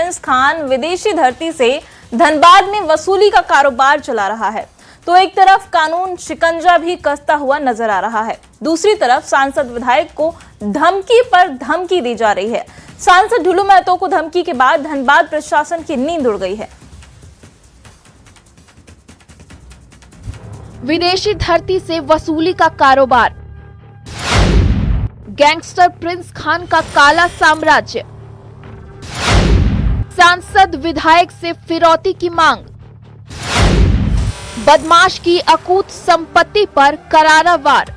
Prince Khan विदेशी धरती से धनबाद में वसूली का कारोबार चला रहा है, तो एक तरफ कानून शिकंजा भी कसता हुआ नजर आ रहा है, दूसरी तरफ सांसद विधायक को धमकी पर धमकी दी जा रही है। सांसद ढुलू महतो को धमकी के बाद धनबाद प्रशासन की नींद उड़ गई है। विदेशी धरती से वसूली का कारोबार, गैंगस्टर प्रिंस खान का काला साम्राज्य, सांसद विधायक से फिरौती की मांग, बदमाश की अकूत संपत्ति पर करारा वार।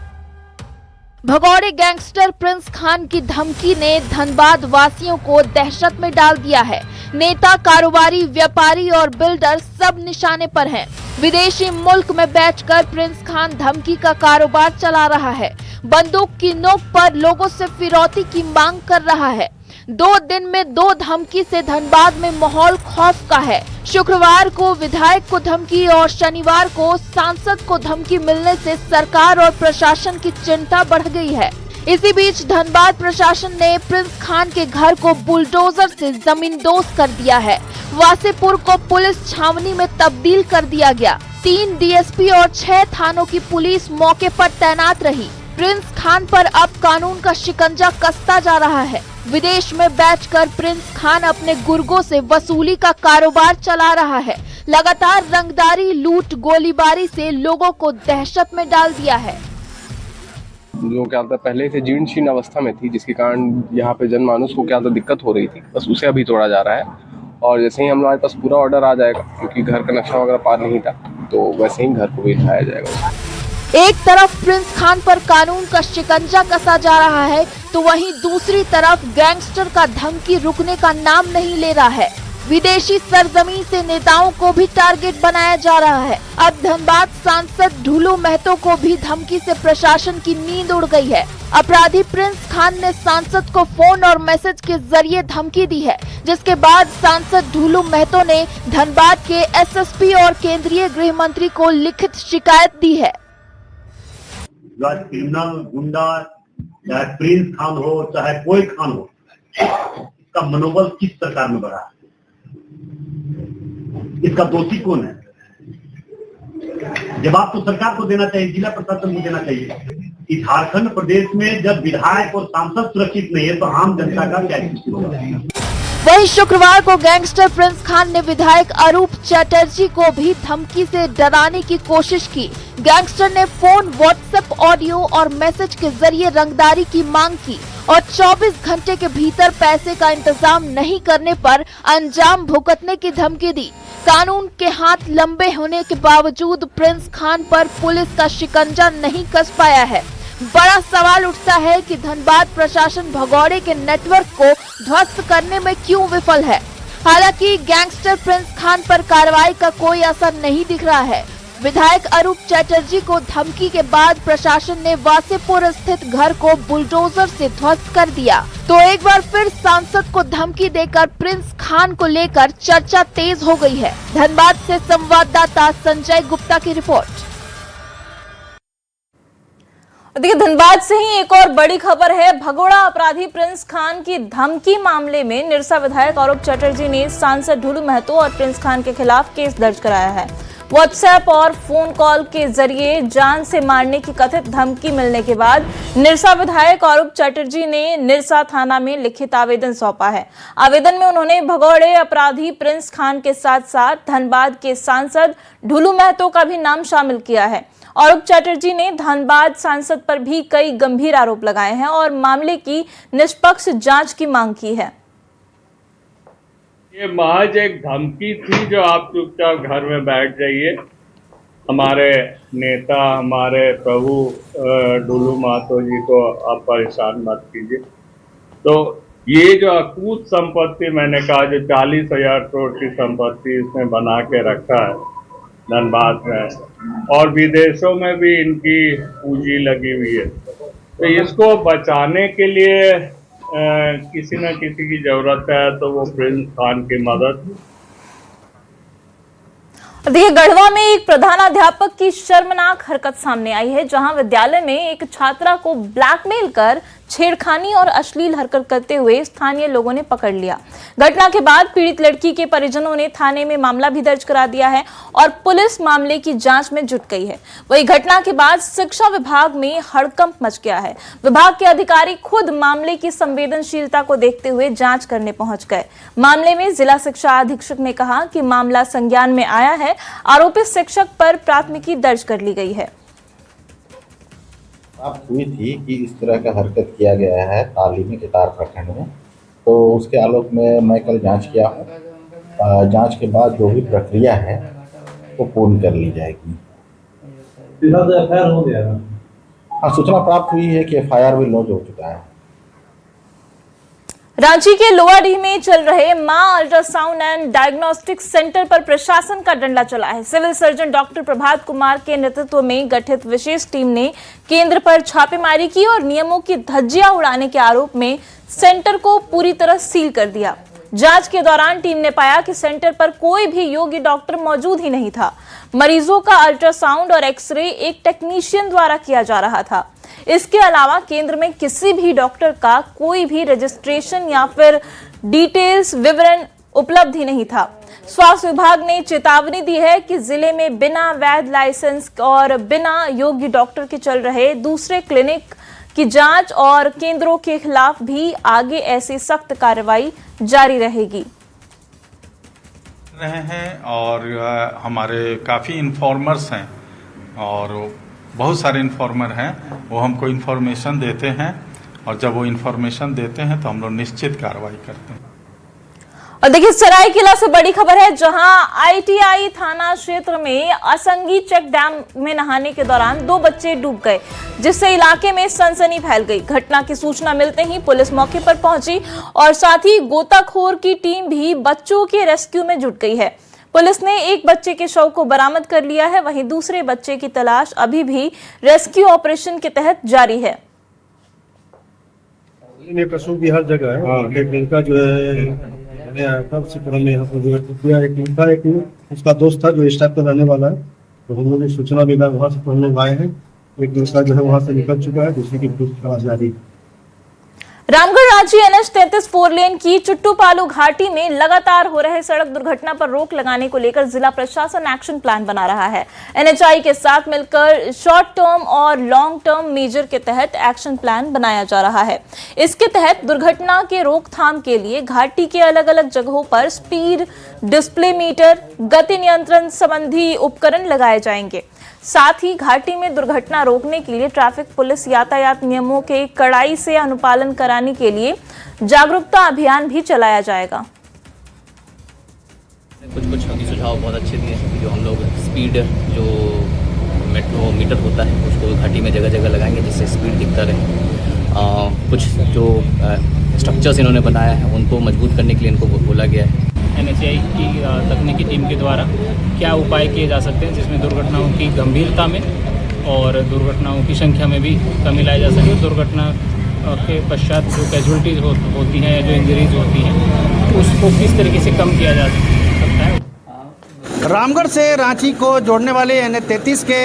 भगौड़े गैंगस्टर प्रिंस खान की धमकी ने धनबाद वासियों को दहशत में डाल दिया है। नेता, कारोबारी, व्यापारी और बिल्डर सब निशाने पर हैं। विदेशी मुल्क में बैठकर प्रिंस खान धमकी का कारोबार चला रहा है। बंदूक की नोक पर लोगों से फिरौती की मांग कर रहा है। 2 दिन में 2 धमकी से धनबाद में माहौल खौफ का है। शुक्रवार को विधायक को धमकी और शनिवार को सांसद को धमकी मिलने से सरकार और प्रशासन की चिंता बढ़ गई है। इसी बीच धनबाद प्रशासन ने प्रिंस खान के घर को बुलडोजर से जमींदोज कर दिया है। वासेपुर को पुलिस छावनी में तब्दील कर दिया गया। 3 डीएसपी और 6 थानों की पुलिस मौके पर तैनात रही। प्रिंस खान पर अब कानून का शिकंजा कसता जा रहा है। विदेश में बैठकर प्रिंस खान अपने गुर्गों से वसूली का कारोबार चला रहा है। लगातार रंगदारी, लूट, गोलीबारी से लोगों को दहशत में डाल दिया है। जो क्या था पहले से जीर्ण शीर्ण अवस्था में थी, जिसके कारण यहाँ पे जनमानस को क्या था दिक्कत हो रही थी, बस उसे अभी तोड़ा जा रहा है। और जैसे ही हमारे पास पूरा ऑर्डर आ जाएगा, क्योंकि घर का नक्शा वगैरह पार नहीं था, तो वैसे ही घर को भी उठाया जाएगा। एक तरफ प्रिंस खान पर कानून का शिकंजा कसा जा रहा है, तो वहीं दूसरी तरफ गैंगस्टर का धमकी रुकने का नाम नहीं ले रहा है। विदेशी सरजमीन से नेताओं को भी टारगेट बनाया जा रहा है। अब धनबाद सांसद ढुलू महतो को भी धमकी से प्रशासन की नींद उड़ गई है। अपराधी प्रिंस खान ने सांसद को फोन और मैसेज के जरिए धमकी दी है, जिसके बाद सांसद ढुलू महतो ने धनबाद के एसएसपी और केंद्रीय गृह मंत्री को लिखित शिकायत दी है। क्रिमिनल गुंडा, चाहे प्रिंस खान हो चाहे कोई खान हो, इसका मनोबल किस सरकार में बढ़ा, इसका दोषी कौन है? जवाब तो सरकार को देना चाहिए, जिला प्रशासन को देना चाहिए। इस झारखंड प्रदेश में जब विधायक और सांसद सुरक्षित नहीं है, तो आम जनता का क्या स्थिति होगा? वहीं शुक्रवार को गैंगस्टर प्रिंस खान ने विधायक अरूप चटर्जी को भी धमकी से डराने की कोशिश की। गैंगस्टर ने फोन, व्हाट्सएप, ऑडियो और मैसेज के जरिए रंगदारी की मांग की और 24 घंटे के भीतर पैसे का इंतजाम नहीं करने पर अंजाम भुगतने की धमकी दी। कानून के हाथ लंबे होने के बावजूद प्रिंस खान पर पुलिस का शिकंजा नहीं कस पाया है। बड़ा सवाल उठता है कि धनबाद प्रशासन भगौड़े के नेटवर्क को ध्वस्त करने में क्यों विफल है। हालांकि गैंगस्टर प्रिंस खान पर कार्रवाई का कोई असर नहीं दिख रहा है। विधायक अरूप चटर्जी को धमकी के बाद प्रशासन ने वासेपुर स्थित घर को बुलडोजर से ध्वस्त कर दिया, तो एक बार फिर सांसद को धमकी देकर प्रिंस खान को लेकर चर्चा तेज हो गई है। धनबाद से संवाददाता संजय गुप्ता की रिपोर्ट। देखिए, धनबाद से ही एक और बड़ी खबर है। भगोड़ा अपराधी प्रिंस खान की धमकी मामले में निरसा विधायक अरूप चटर्जी ने सांसद ढुलू महतो और प्रिंस खान के खिलाफ केस दर्ज कराया है। व्हाट्सएप और फोन कॉल के जरिए जान से मारने की कथित धमकी मिलने के बाद निरसा विधायक अरूप चटर्जी ने निरसा थाना में लिखित आवेदन सौंपा है। आवेदन में उन्होंने भगौड़े अपराधी प्रिंस खान के साथ साथ धनबाद के सांसद ढुलू महतो का भी नाम शामिल किया है। अरूप चटर्जी ने धनबाद सांसद पर भी कई गंभीर आरोप लगाए हैं और मामले की निष्पक्ष जांच की मांग की है। ये महज एक धमकी थी, जो आप चुपचाप घर में बैठ जाइए, हमारे नेता, हमारे प्रभु ढुलू महतो जी को आप परेशान मत कीजिए। तो ये जो अकूत संपत्ति मैंने कहा, जो 40,000 करोड़ की संपत्ति इसने बना के रखा है धनबाद में, और विदेशों में भी इनकी पूंजी लगी हुई है, तो इसको बचाने के लिए किसी न किसी की जरूरत है, तो वो प्रिंस खान की मदद। देखिए, गढ़वा में एक प्रधानाध्यापक की शर्मनाक हरकत सामने आई है, जहां विद्यालय में एक छात्रा को ब्लैकमेल कर छेड़खानी और अश्लील हरकत करते हुए स्थानीय लोगों ने पकड़ लिया। घटना के बाद पीड़ित लड़की के परिजनों ने थाने में मामला भी दर्ज करा दिया है और पुलिस मामले की जांच में जुट गई है। वही घटना के बाद शिक्षा विभाग में हड़कंप मच गया है। विभाग के अधिकारी खुद मामले की संवेदनशीलता को देखते हुए जांच करने पहुंच गए। मामले में जिला शिक्षा अधीक्षक ने कहा कि मामला संज्ञान में आया है। आरोपित शिक्षक पर प्राथमिकी दर्ज कर ली गई है। प्राप्त हुई थी कि इस तरह का हरकत किया गया है तालीमी केतार प्रखंड में, तो उसके आलोक में मैं कल जांच किया हूँ। जांच के बाद जो भी प्रक्रिया है वो पूर्ण कर ली जाएगी। हो गया। हाँ, सूचना प्राप्त हुई है कि FIR भी लॉन्च हो चुका है। रांची के लोहाडीह में चल रहे मां अल्ट्रासाउंड एंड डायग्नोस्टिक सेंटर पर प्रशासन का डंडा चला है। Civil surgeon doctor Prabhat Kumar के नेतृत्व में गठित विशेष टीम ने केंद्र पर छापेमारी की और नियमों की धज्जियां उड़ाने के आरोप में सेंटर को पूरी तरह सील कर दिया। जांच के दौरान टीम ने पाया कि सेंटर पर कोई भी योग्य डॉक्टर मौजूद ही नहीं था। मरीजों का अल्ट्रासाउंड और एक्सरे एक टेक्नीशियन द्वारा किया जा रहा था। इसके अलावा केंद्र में किसी भी डॉक्टर का कोई भी रजिस्ट्रेशन या फिर डिटेल्स विवरण उपलब्ध ही नहीं था। स्वास्थ्य विभाग ने चेतावनी दी है कि जिले में बिना वैध लाइसेंस और बिना योग्य डॉक्टर के चल रहे दूसरे क्लिनिक की जांच और केंद्रों के खिलाफ भी आगे ऐसी सख्त कार्रवाई जारी रहेगी। रहे हैं और हमारे काफ़ी इन्फॉर्मर्स हैं और बहुत सारे इन्फॉर्मर हैं, वो हमको इन्फॉर्मेशन देते हैं और जब वो इन्फॉर्मेशन देते हैं तो हम लोग निश्चित कार्रवाई करते हैं। और देखिए सरायकेला से बड़ी खबर है, जहां ITI थाना क्षेत्र में असंगी चेक डैम में नहाने के दौरान 2 बच्चे डूब गए, जिससे इलाके में सनसनी फैल गई। घटना की सूचना मिलते ही पुलिस मौके पर पहुंची और साथ ही गोताखोर की टीम भी बच्चों के रेस्क्यू में जुट गई है। पुलिस ने एक बच्चे के शव को बरामद कर लिया है, वहीं दूसरे बच्चे की तलाश अभी भी रेस्क्यू ऑपरेशन के तहत जारी है। पशु की हर जगह है। एक लड़का जो है सबसे पहले यहाँ पर एक लड़का एक उसका दोस्त था जो इस टाइप का रहने वाला है, तो हम लोग सूचना मिला, वहाँ से हम लोग आए हैं। एक लड़का जो है वहाँ से निकल चुका है, दूसरे की पूछताछ जारी है। रामगढ़ रांची NH 33 4 लेन की चुट्टूपालू घाटी में लगातार हो रहे सड़क दुर्घटना पर रोक लगाने को लेकर जिला प्रशासन एक्शन प्लान बना रहा है। NHI के साथ मिलकर शॉर्ट टर्म और लॉन्ग टर्म मेजर के तहत एक्शन प्लान बनाया जा रहा है। इसके तहत दुर्घटना के रोकथाम के लिए घाटी के अलग अलग जगहों पर स्पीड डिस्प्ले मीटर, गति नियंत्रण संबंधी उपकरण लगाए जाएंगे। साथ ही घाटी में दुर्घटना रोकने के लिए ट्रैफिक पुलिस यातायात नियमों के कड़ाई से अनुपालन कराने के लिए जागरूकता अभियान भी चलाया जाएगा। कुछ अभी सुझाव बहुत अच्छे दिए हैं। जो हम लोग स्पीड जो मेट्रो मीटर होता है उसको घाटी में जगह जगह लगाएंगे जिससे स्पीड दिखता रहे। कुछ जो स्ट्रक्चर्स इन्होंने बनाया है उनको मजबूत करने के लिए इनको बोला गया है। NHI की तकनीकी टीम के द्वारा क्या उपाय किए जा सकते हैं जिसमें दुर्घटनाओं की गंभीरता में और दुर्घटनाओं की संख्या में भी कमी लाई जा सके। दुर्घटना के पश्चात जो कैजुअलिटीज होती हैं या जो इंजरीज होती हैं उसको किस तरीके से कम किया जा सकता है। रामगढ़ से रांची को जोड़ने वाले NH 33 के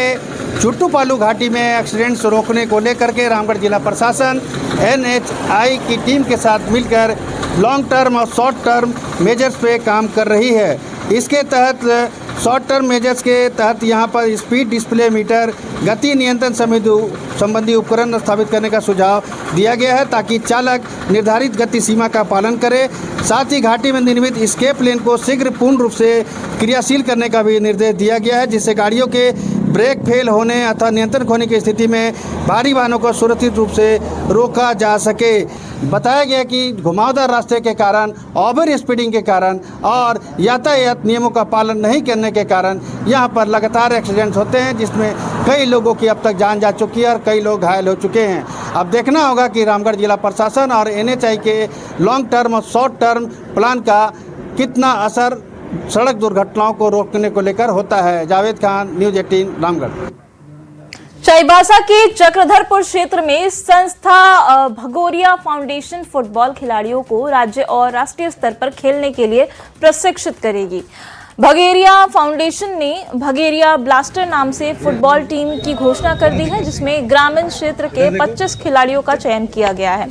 चुट्टूपालू घाटी में एक्सीडेंट्स रोकने को लेकर के रामगढ़ जिला प्रशासन NHI की टीम के साथ मिलकर लॉन्ग टर्म और शॉर्ट टर्म मेजर्स पे काम कर रही है। इसके तहत शॉर्ट टर्म मेजर्स के तहत यहाँ पर स्पीड डिस्प्ले मीटर, गति नियंत्रण संबंधी उपकरण स्थापित करने का सुझाव दिया गया है ताकि चालक निर्धारित गति सीमा का पालन करे। साथ ही घाटी में निर्मित एस्केप लेन को शीघ्र पूर्ण रूप से क्रियाशील करने का भी निर्देश दिया गया है, जिससे गाड़ियों के ब्रेक फेल होने अथवा नियंत्रण खोने की स्थिति में भारी वाहनों को सुरक्षित रूप से रोका जा सके। बताया गया कि घुमावदार रास्ते के कारण, ओवर स्पीडिंग के कारण और यातायात नियमों का पालन नहीं करने के कारण यहाँ पर लगातार एक्सीडेंट्स होते हैं, जिसमें कई लोगों की अब तक जान जा चुकी है और कई लोग घायल हो चुके हैं। अब देखना होगा कि रामगढ़ जिला प्रशासन और NHI के लॉन्ग टर्म और शॉर्ट टर्म प्लान का कितना असर सड़क दुर्घटनाओं को रोकने को लेकर होता है। जावेद खान, न्यूज़ 18 रामगढ़। चाईबासा के चक्रधरपुर क्षेत्र में संस्था भगोरिया फाउंडेशन फुटबॉल खिलाड़ियों को राज्य और राष्ट्रीय स्तर पर खेलने के लिए प्रशिक्षित करेगी। भगेरिया फाउंडेशन ने भगेरिया ब्लास्टर नाम से फुटबॉल टीम की घोषणा कर दी है, जिसमें ग्रामीण क्षेत्र के 25 खिलाड़ियों का चयन किया गया है।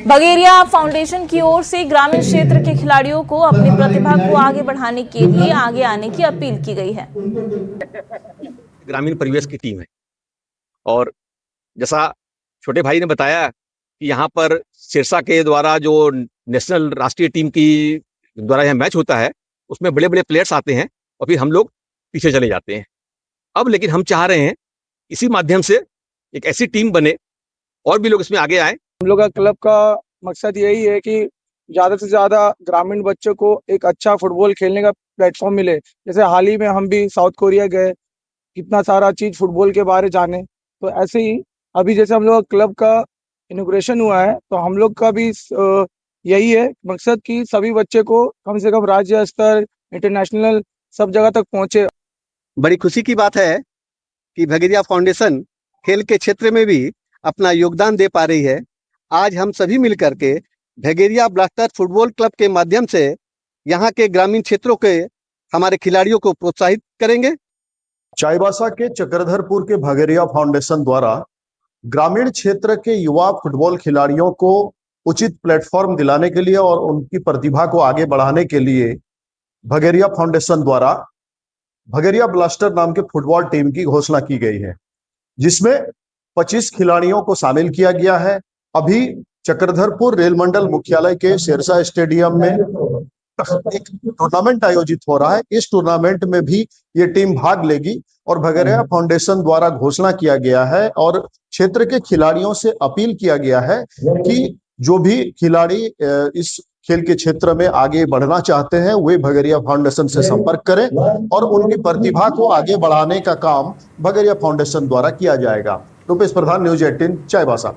भगेरिया फाउंडेशन की ओर से ग्रामीण क्षेत्र के खिलाड़ियों को अपनी प्रतिभा को आगे बढ़ाने के लिए आगे आने की अपील की गई है। ग्रामीण परिवेश की टीम है और जैसा छोटे भाई ने बताया कि यहाँ पर सिरसा के द्वारा जो नेशनल राष्ट्रीय टीम की द्वारा यह मैच होता है उसमें बड़े बड़े प्लेयर्स आते हैं और फिर हम लोग पीछे चले जाते हैं। अब लेकिन हम चाह रहे हैं इसी माध्यम से एक ऐसी टीम बने और भी लोग इसमें आगे आए। हम लोग का क्लब का मकसद यही है कि ज़्यादा से ज़्यादा ग्रामीण बच्चों को एक अच्छा फुटबॉल खेलने का प्लेटफॉर्म मिले। जैसे हाल ही में हम भी साउथ कोरिया गए, कितना सारा चीज़ फुटबॉल के बारे जाने, तो ऐसे ही अभी जैसे हम लोग क्लब का इनॉग्रेशन हुआ है तो हम लोग का भी यही है मकसद कि सभी बच्चे को कम से कम राज्य स्तर, इंटरनेशनल सब जगह तक पहुंचे। बड़ी खुशी की बात है कि भगेरिया फाउंडेशन खेल के क्षेत्र में भी अपना योगदान दे पा रही है। आज हम सभी मिलकर के भगेरिया ब्लास्टर फुटबॉल क्लब के माध्यम से यहाँ के ग्रामीण क्षेत्रों के हमारे खिलाड़ियों को प्रोत्साहित करेंगे। चाईबासा के चक्रधरपुर के भगेरिया फाउंडेशन द्वारा ग्रामीण क्षेत्र के युवा फुटबॉल खिलाड़ियों को उचित प्लेटफॉर्म दिलाने के लिए और उनकी प्रतिभा को आगे बढ़ाने के लिए भगेरिया फाउंडेशन द्वारा भगेरिया ब्लास्टर नाम के फुटबॉल टीम की घोषणा की गई है, जिसमें 25 खिलाड़ियों को शामिल किया गया है। अभी चक्रधरपुर रेल मंडल मुख्यालय के सिरसा स्टेडियम में एक टूर्नामेंट आयोजित हो रहा है। इस टूर्नामेंट में भी ये टीम भाग लेगी और भगेरिया फाउंडेशन द्वारा घोषणा किया गया है और क्षेत्र के खिलाड़ियों से अपील किया गया है कि जो भी खिलाड़ी इस खेल के क्षेत्र में आगे बढ़ना चाहते हैं वे भगेरिया फाउंडेशन से संपर्क करें और उनकी प्रतिभा को आगे बढ़ाने का काम भगेरिया फाउंडेशन द्वारा किया जाएगा। रूपेश प्रधान, न्यूज 18, चाईबासा।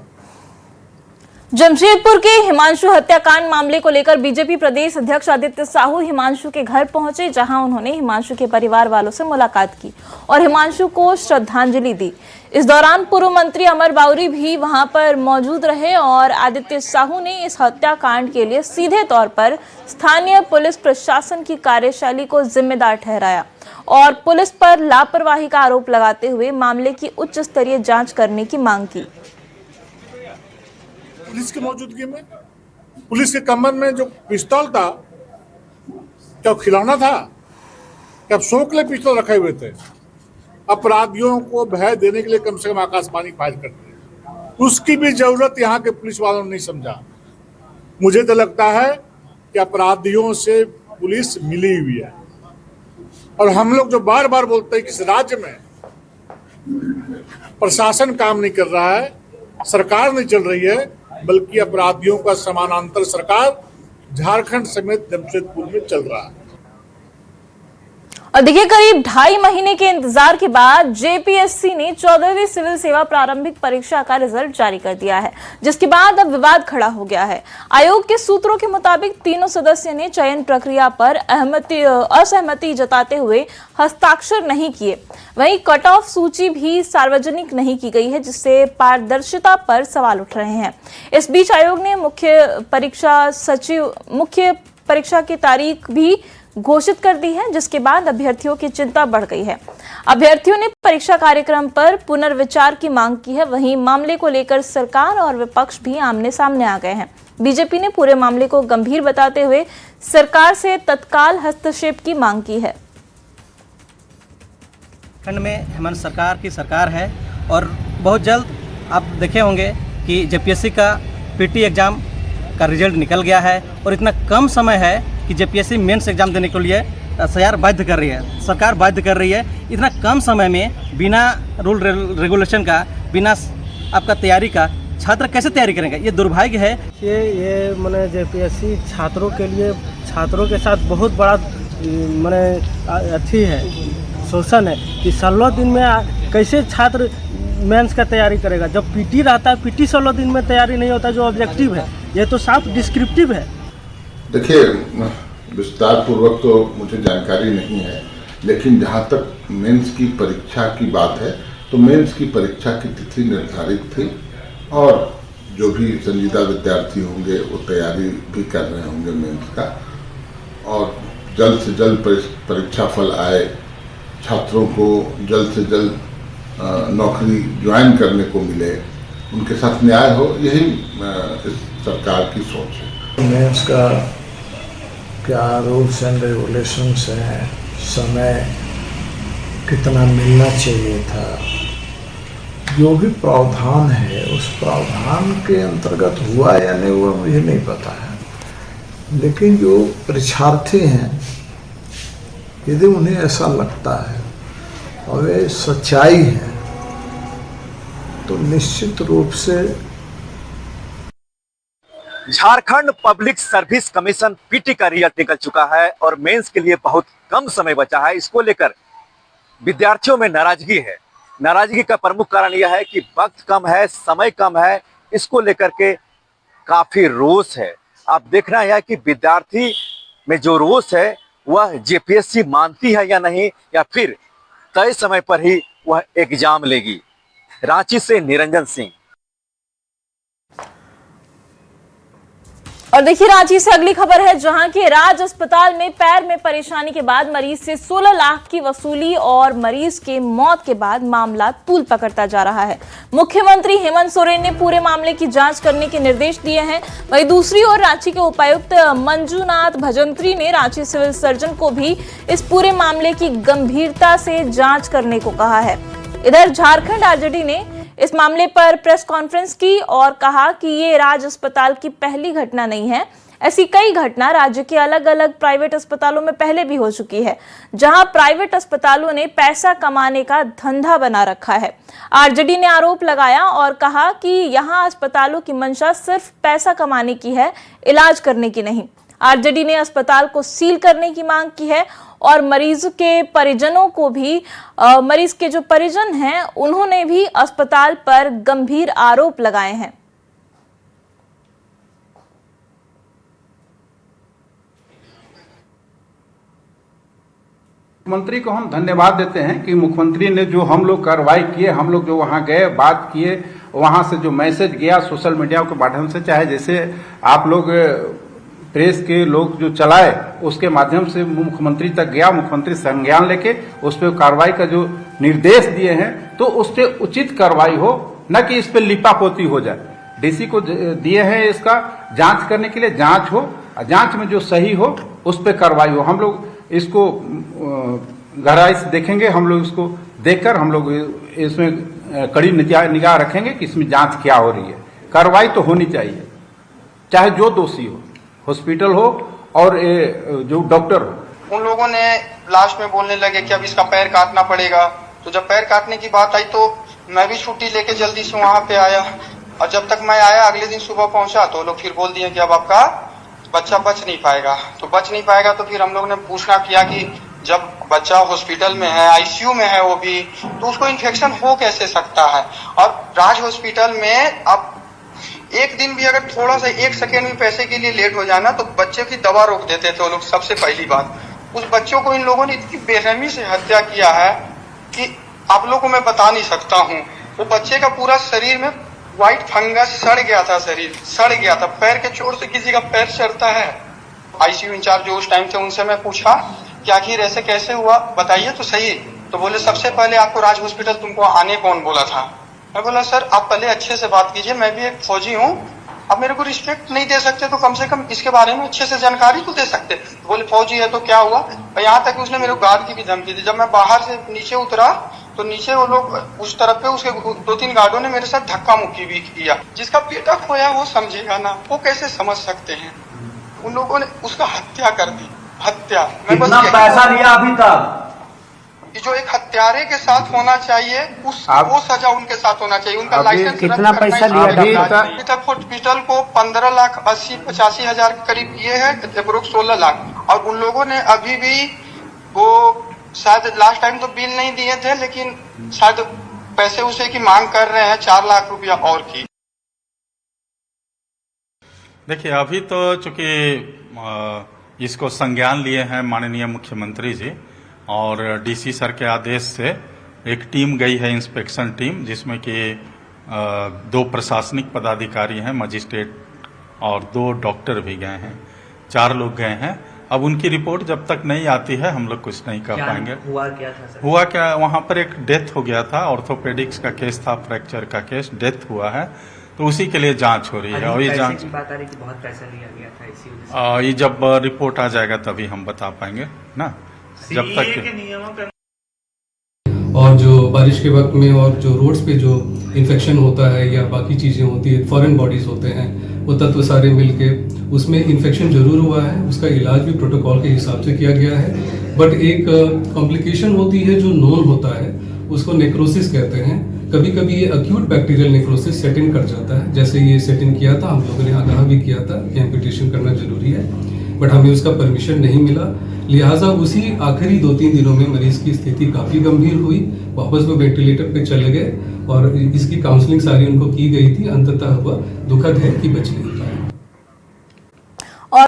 जमशेदपुर के हिमांशु हत्याकांड मामले को लेकर बीजेपी प्रदेश अध्यक्ष आदित्य साहू हिमांशु के घर पहुंचे, जहां उन्होंने हिमांशु के परिवार वालों से मुलाकात की और हिमांशु को श्रद्धांजलि दी। इस दौरान पूर्व मंत्री अमर बाउरी भी वहां पर मौजूद रहे और आदित्य साहू ने इस हत्याकांड के लिए सीधे तौर पर स्थानीय पुलिस प्रशासन की कार्यशैली को जिम्मेदार ठहराया और पुलिस पर लापरवाही का आरोप लगाते हुए मामले की उच्च स्तरीय जांच करने की मांग की। पुलिस की मौजूदगी में पुलिस के कमर में जो पिस्तौल था, क्या खिलौना था? क्या शौक के लिए पिस्तौल रखे हुए थे? अपराधियों को भय देने के लिए कम से कम आकाशवाणी फायर करते हैं, उसकी भी जरूरत यहाँ के पुलिस वालों ने नहीं समझा। मुझे तो लगता है कि अपराधियों से पुलिस मिली हुई है और हम लोग जो बार बार बोलते हैं कि इस राज्य में प्रशासन काम नहीं कर रहा है, सरकार नहीं चल रही है, बल्कि अपराधियों का समानांतर सरकार झारखंड समेत जमशेदपुर में चल रहा है। और देखिए, करीब 2.5 महीने के इंतजार के बाद जेपीएससी ने 14वीं सिविल सेवा प्रारंभिक परीक्षा का रिजल्ट जारी कर दिया है, जिसके बाद अब विवाद खड़ा हो गया है। आयोग के सूत्रों के मुताबिक तीनों सदस्य ने चयन प्रक्रिया पर असहमति जताते हुए हस्ताक्षर नहीं किए। वहीं कट ऑफ सूची भी सार्वजनिक नहीं की गई है, जिससे पारदर्शिता पर सवाल उठ रहे हैं। इस बीच आयोग ने मुख्य परीक्षा की तारीख भी घोषित कर दी है, जिसके बाद अभ्यर्थियों की चिंता बढ़ गई है। अभ्यर्थियों ने परीक्षा कार्यक्रम पर पुनर्विचार की मांग की है। वहीं मामले को लेकर सरकार और विपक्ष भी आमने सामने आ गए हैं। बीजेपी ने पूरे मामले को गंभीर बताते हुए सरकार से तत्काल हस्तक्षेप की मांग की है। खंड में हेमंत सरकार की सरकार है और बहुत जल्द आप देखे होंगे कि जेपीएससी का पीटी एग्जाम का रिजल्ट निकल गया है और इतना कम समय है कि जेपीएससी मेंस एग्जाम देने के लिए सरकार बाध्य कर रही है। सरकार बाध्य कर रही है इतना कम समय में बिना रूल रेगुलेशन का, बिना आपका तैयारी का छात्र कैसे तैयारी करेंगे? ये दुर्भाग्य है। ये मैंने जेपीएससी छात्रों के लिए, छात्रों के साथ बहुत बड़ा मैंने अच्छी है, शोषण है कि 16 दिन में कैसे छात्र मेंस का तैयारी करेगा। जब पीटी रहता है, पीटी 16 दिन में तैयारी नहीं होता जो ऑब्जेक्टिव है, ये तो साफ डिस्क्रिप्टिव है। देखिए, विस्तार पूर्वक तो मुझे जानकारी नहीं है, लेकिन जहाँ तक मेंस की परीक्षा की बात है तो मेंस की परीक्षा की तिथि निर्धारित थी और जो भी संजीदा विद्यार्थी होंगे वो तैयारी भी कर रहे होंगे मेंस का। और जल्द से जल्द परीक्षा फल आए, छात्रों को जल्द से जल्द नौकरी ज्वाइन करने को मिले, उनके साथ न्याय हो, यही इस सरकार की सोच है। मेंस का क्या रूल्स एंड रेगुलेशंस हैं, समय कितना मिलना चाहिए था, जो भी प्रावधान है उस प्रावधान के अंतर्गत हुआ या नहीं हुआ मुझे नहीं पता है, लेकिन जो परीक्षार्थी हैं यदि उन्हें ऐसा लगता है और वे सच्चाई है तो निश्चित रूप से Jharkhand public service commission PT का रिजल्ट निकल चुका है और मेंस के लिए बहुत कम समय बचा है। इसको लेकर विद्यार्थियों में नाराजगी है। नाराजगी का प्रमुख कारण यह है कि वक्त कम है, समय कम है, इसको लेकर के काफी रोष है। आप देखना है कि विद्यार्थी में जो रोष है वह जेपीएससी मानती है या नहीं, या फिर तय समय पर ही वह एग्जाम लेगी। रांची से निरंजन सिंह। और देखिए रांची से अगली खबर है, जहां के राज अस्पताल में पैर में परेशानी के बाद मरीज से 16 लाख की वसूली और मरीज के मौत के बाद मामला तूल पकड़ता जा रहा है। मुख्यमंत्री हेमंत सोरेन ने पूरे मामले की जांच करने के निर्देश दिए हैं। वहीं दूसरी ओर रांची के उपायुक्त मंजूनाथ भजंत्री ने रांची सिविल सर्जन को भी इस पूरे मामले की गंभीरता से जांच करने को कहा है। इधर झारखंड आरजेडी ने इस मामले पर प्रेस कॉन्फ्रेंस की और कहा कि ये राज अस्पताल की पहली घटना नहीं है, ऐसी कई घटना राज्य के अलग अलग प्राइवेट अस्पतालों में पहले भी हो चुकी है, जहां प्राइवेट अस्पतालों ने पैसा कमाने का धंधा बना रखा है। आरजेडी ने आरोप लगाया और कहा कि यहां अस्पतालों की मंशा सिर्फ पैसा कमाने की है, इलाज करने की नहीं। आरजेडी ने अस्पताल को सील करने की मांग की है और मरीज के परिजनों को भी मरीज के जो परिजन हैं उन्होंने भी अस्पताल पर गंभीर आरोप लगाए हैं। मुख्यमंत्री को हम धन्यवाद देते हैं कि मुख्यमंत्री ने जो हम लोग कार्रवाई किए, हम लोग जो वहां गए, बात किए, वहां से जो मैसेज गया सोशल मीडिया के माध्यम से, चाहे जैसे आप लोग प्रेस के लोग जो चलाए उसके माध्यम से मुख्यमंत्री तक गया, मुख्यमंत्री संज्ञान लेके उस पर कार्रवाई का जो निर्देश दिए हैं तो उस पर उचित कार्रवाई हो, न कि इस पर लिपापोती हो जाए। डीसी को दिए हैं इसका जांच करने के लिए, जांच हो, जांच में जो सही हो उस पर कार्रवाई हो। हम लोग इसको गहराई से देखेंगे, हम लोग इसको देखकर हम लोग इसमें कड़ी निगाह रखेंगे कि इसमें जांच क्या हो रही है। कार्रवाई तो होनी चाहिए, चाहे जो दोषी हो, हॉस्पिटल हो और जो डॉक्टर हो। उन लोगों ने लास्ट में बोलने लगे कि अब इसका पैर काटना पड़ेगा, तो जब पैर काटने की बात आई तो मैं भी छुट्टी लेके जल्दी से वहां पे आया, और जब तक मैं आया अगले दिन सुबह पहुंचा तो लोग फिर बोल दिए कि अब आपका बच्चा बच नहीं पाएगा। तो बच नहीं पाएगा तो फिर हम लोग ने पूछना किया कि जब बच्चा हॉस्पिटल में है, आईसीयू में है वो भी, तो उसको इन्फेक्शन हो कैसे सकता है। और राज हॉस्पिटल में अब एक दिन भी अगर थोड़ा सा 1 सेकेंड भी पैसे के लिए लेट हो जाना तो बच्चे की दवा रोक देते थे वो लोग। सबसे पहली बात, उस बच्चों को इन लोगों ने इतनी बेरहमी से हत्या किया है कि आप लोगों को मैं बता नहीं सकता हूँ। वो बच्चे का पूरा शरीर में व्हाइट फंगस सड़ गया था, शरीर सड़ गया था, पैर के चोट से किसी का पैर सड़ता है। आईसीयू इंचार्ज जो उस टाइम थे उनसे मैं पूछा कि आखिर ऐसे कैसे हुआ, बताइए तो सही। तो बोले सबसे पहले आपको राज हॉस्पिटल तुमको आने कौन बोला था। मैं बोला सर आप पहले अच्छे से बात कीजिए, मैं भी एक फौजी हूँ, आप मेरे को रिस्पेक्ट नहीं दे सकते तो कम से कम इसके बारे में अच्छे से जानकारी तो दे सकते। तो बोले फौजी है तो क्या हुआ। और यहाँ तक उसने मेरे को गार्ड की भी धमकी दी। जब मैं बाहर से नीचे उतरा तो नीचे वो लोग उस तरफ पे उसके 2-3 गार्डों ने मेरे साथ धक्का मुक्की भी किया। जिसका बेटा खोया वो समझेगा ना, वो कैसे समझ सकते हैं। उन लोगों ने उसका हत्या कर दी, हत्या। कितना पैसा लिया अभी तक? जो एक हत्यारे के साथ होना चाहिए वो सजा उनके साथ होना चाहिए। उनका लाइसेंस कितना पैसा लिया अभी तक हॉस्पिटल को 15,80,85,000 के करीब किए हैं, अप्रोक्स 16 लाख। और उन लोगों ने अभी भी वो शायद लास्ट टाइम तो बिल नहीं दिए थे, लेकिन शायद पैसे उसे की मांग कर रहे हैं 4 लाख रुपया और की। देखिए अभी तो चूंकि इसको संज्ञान लिए हैं माननीय मुख्यमंत्री जी, और डीसी सर के आदेश से एक टीम गई है, इंस्पेक्शन टीम, जिसमें कि 2 प्रशासनिक पदाधिकारी हैं, मजिस्ट्रेट और 2 डॉक्टर भी गए हैं, 4 लोग गए हैं। अब उनकी रिपोर्ट जब तक नहीं आती है हम लोग कुछ नहीं कर पाएंगे। हुआ क्या था सर? हुआ क्या, वहाँ पर एक डेथ हो गया था, ऑर्थोपेडिक्स का केस था, फ्रैक्चर का केस, डेथ हुआ है, तो उसी के लिए जांच हो रही है। और ये जांच की बात आ रही कि बहुत पैसा लिया गया था इसी वजह से। ये जब रिपोर्ट आ जाएगा तभी हम बता पाएंगे ना, जब तक और जो बारिश के वक्त में और जो रोड्स पे जो इन्फेक्शन होता है या बाकी चीज़ें होती है, फॉरेन बॉडीज़ होते हैं, वो तत्व सारे मिलके उसमें इन्फेक्शन जरूर हुआ है। उसका इलाज भी प्रोटोकॉल के हिसाब से किया गया है, बट एक कॉम्प्लिकेशन होती है जो नोन होता है, उसको नेक्रोसिस कहते हैं। कभी कभी ये अक्यूट बैक्टीरियल नेक्रोसिस सेट इन कर जाता है, जैसे ये सेट इन किया था, हम लोगों ने आगाह भी किया था कि एम्पुटेशन करना जरूरी है, बट हमें उसका परमिशन नहीं मिला। लिहाजा उसी आखिरी 2-3 दिनों में मरीज की स्थिति काफ़ी गंभीर हुई, वापस वो वेंटिलेटर पे चले गए और इसकी काउंसलिंग सारी उनको की गई थी। अंततः वह दुखद है कि बच गई।